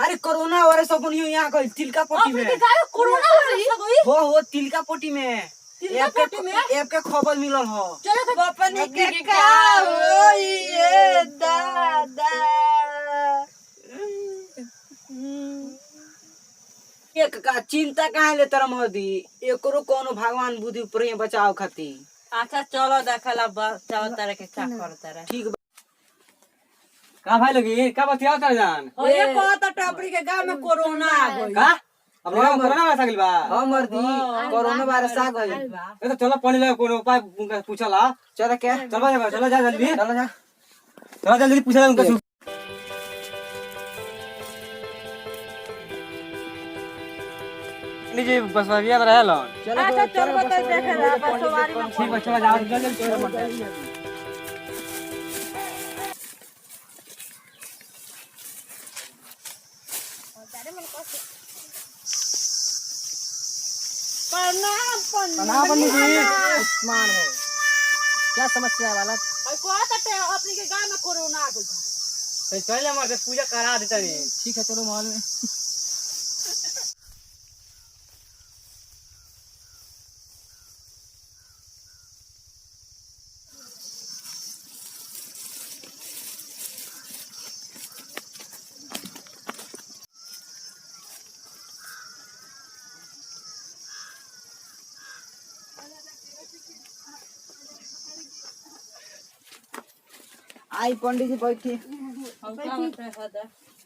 अरे corona virus अपन यहाँ गई तिलका पोटी में कोरोना वायरस हो तिलका पोटी में ऐप के खबर मिलल हो। चलो तो अपने के का होइए दादा एक का चिंता काहे ले तरम होदी एकरो कोनो भगवान बुद्धि ऊपर ही बचाव खाती। अच्छा चलो देखला बचाओ तारे के क्या करता रहे ठीक बा का भाई लोगी का बतियाओ तर जान ये कहता टपरी के गांव में कोरोना आ गई का अब लोग कोरोना वायरस आ गइल बा हमर दी कोरोना वायरस आ गई। ए तो चलो पानी ले कोनो उपाय पूछला चलो क्या चलो जा जल्दी चलो जा चलो जल्दी पूछला उनका नीचे बस भैया में रहलो चलो अच्छा चलो बता देखला बस सवारी में ठीक है चलो जाओ जल्दी ना बनी जी उस्मान हो क्या समस्या है वाला कहता अपनी के गांव में कोरोना आ गई तो चल हमारे पूजा करा देता नहीं ठीक है चलो माल में आई पंडित जी बैठिए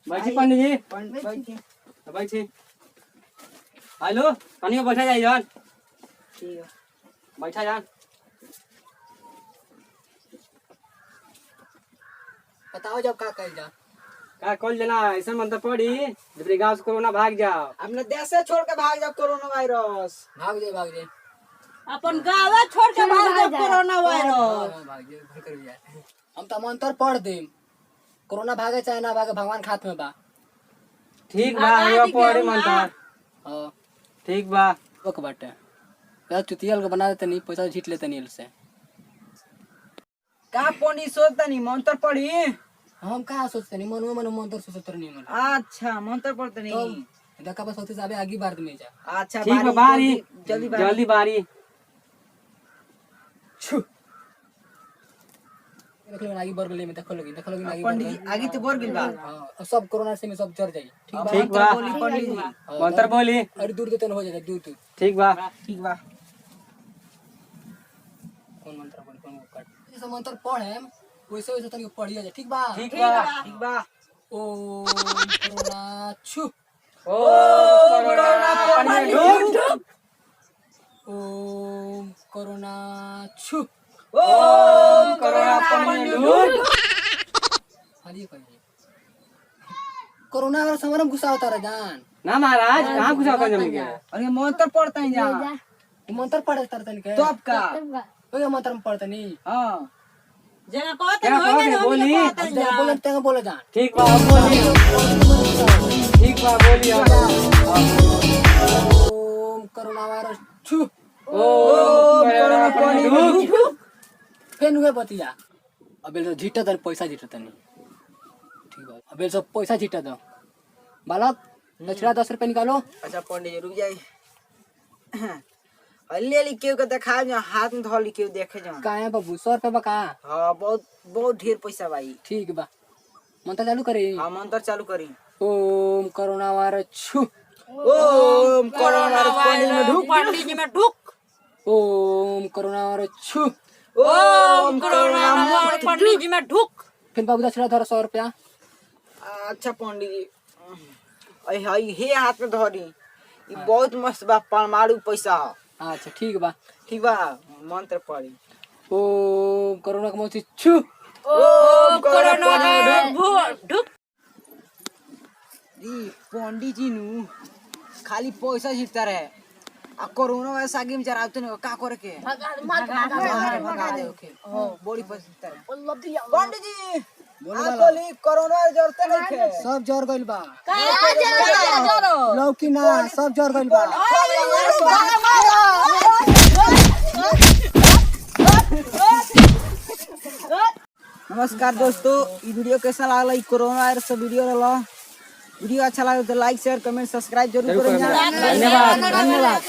बैठी पंडित जी बैठिए बैठी हेलो कनियो बैठा जाई जान ठीक है बैठा जान बताओ जब का कर जा का कॉल देना ऐसा मंत्र पड़ी जबरी गांव से कोरोना भाग जाओ अपने देश से छोड़ के भाग जाओ कोरोना वायरस भाग जाए अपन गांव छोड़ के भाग गए कोरोना वायरस भाग जाए घर कर जाए हम तो मंत्र पढ़ देम कोरोना भागे चाहे ना भागे भगवान खात में बा ठीक बा यो पड़ी मंत्र हां ठीक बा ओके बाटे यार चुतियल के बना देते नहीं पैसा झीट लेते नहीं से का पंडित सोचता नहीं मंत्र पढ़ी हम कहाँ सोचते नहीं मन में मंत्र सोचते नहीं मन अच्छा मंत्र पढ़ते नहीं देखा बस होते जाबे आगे बार में जा अच्छा ठीक बा बारी जल्दी जल्दी बारी देख लो आगे बढ़ गले में देख लोगी आगे पंडित जी आगे तो बोल गिल बा हां सब कोरोना से में सब जर जाई ठीक बा बोली पंडित जी मंत्र बोली अरे दूर देते हो जाएगा दूर दूर ठीक बा ठीक बा कौन मंत्र बोल कौन काट जैसे मंत्र पढ़े वैसे वैसे तनी पढ़िया जा ठीक बा ठीक बा ठीक बा ओम कोरोना छु ओ कोरोना पानी में डूब ओम कोरोना छु ओम कोरोना पानी में डूब हां कहिए कोरोना वाला समर में घुसा होता रहा जान ना महाराज कहां घुसा कर जम गया अरे मंत्र पढ़ता है जा मंत्र पढ़े तरता नहीं के तो अब का ओए मंत्र में पढ़ता नहीं हां जना कहते क्या होय कहोगे? ना बोली। बोली बोले तेरे बोले जान ठीक बा बोली ठीक बा बोली ओम कोरोना वायरस छु ओम कोरोना पानी में डूब फेन हुए बतिया अबे तो झीटा दर पैसा झीटा नहीं ठीक बा अबे सब पैसा झीटा दो बालक दक्षिणा 10 रुपए निकालो अच्छा पंडित जी रुक जाइए हल्ली हल्ली केहू के देखा जा हाथ में धोली केहू देखे जा काहे बाबू 100 रुपए बका हां बहुत बहुत ढेर पैसा भाई ठीक बा मंत्र चालू करे हां मंत्र चालू करी ओम कोरोना वायरस छु ओम कोरोना पानी में ढुक पंडित जी में ढुक ओम कोरोना वायरस छु ओम कोरोना पंडित जी में ढुक फिर बाबू दक्षिणा धर 100 रुपया अच्छा पंडित जी अरे हाय हे हाथ में धरी ये बहुत मस्त बा परमाणु पैसा है अच्छा ठीक बा ठीक बा मंत्र पढ़ी ओम कोरोना के मौत छु ओम कोरोना ढुक जी पंडित जी नु खाली पैसा जीतता रहे आ कोरोना वायरस आगे में जराते नहीं का करे के भगा दे ओके बड़ी पैसा जीतता रहे पंडित जी बोली कोरोना वायरस जरते नहीं खे सब जर गइल बा जरो लौकी ना सब जर गइल बा नमस्कार दोस्तों, ये वीडियो कैसा लागला? ई कोरोना वायरस वीडियो रहला। वीडियो अच्छा लगे तो लाइक शेयर कमेंट सब्सक्राइब जरूर करें। धन्यवाद। धन्यवाद।